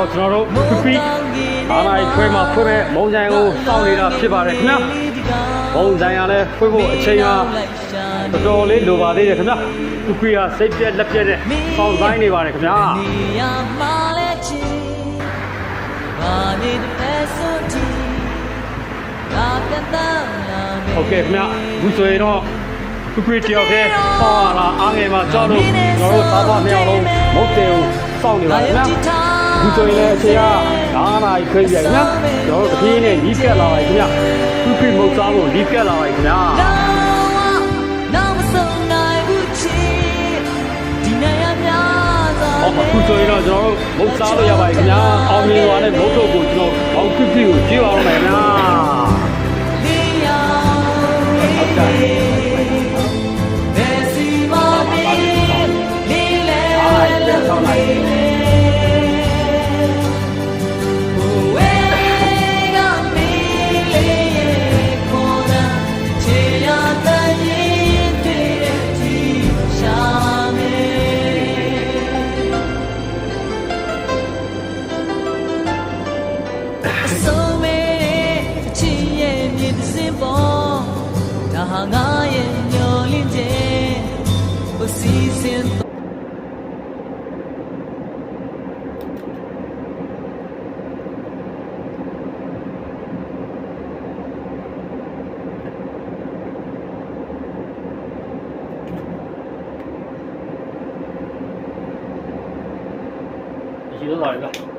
တော့ကျွန်တော်တို့ပြပြအားလိုက်ခွဲမှာဖွင့်မဲ့မုံဆိုင်ကိုစောင့်နေတာဖြစ်ပါတယ်ခင်ဗျာမုံဆိုင်ကလည်းဖွင့်ဖို့အချိန်ကတော်တော်လေးလိုပါသေးတယ်ခင်ဗျာပြပြကစိတ်ပြက်လက်ပြက်နဲ့စောင့်ဆိုင်နေပါတယ်ခင်ဗျာโอเคခင်ဗျာဒီဆိုရင်တော့ပြပြတယောက်တည်းစောင့်ရတာအားငယ်မှာကြောက်လို့ကျွန်တော်တို့သားသားနှစ်ယောက်လုံးမုတ်တယ်ကိုစောင့်နေပါခင်ဗျာဒီဆိုရင်လည်းအချိန်က9 နာရီခွဲပြိုင်ခင်ဗျာကျွန်တော်တို့တပြေးနဲ့နီးကပ်လာပါခင်ဗျာပြပြမုတ်သားကိုနီးကပ်လာပါခင်ဗျာအခုဆိုရင်တော့ကျွန်တော်တို့မုတ်သားလို့ရပါခင်ဗျာအောင်မြင်သွားတဲ့မုတ်ထုတ်ကိုကျွန်တော်ဘောက်ပြပြကိုကြည့်အောင်မယ်ခင်ဗျာဟုတ်ကဲ့ငါရဲ့ညော်လင့်တဲ့ဟိုစီစဉ်ရှိတော့ပါလား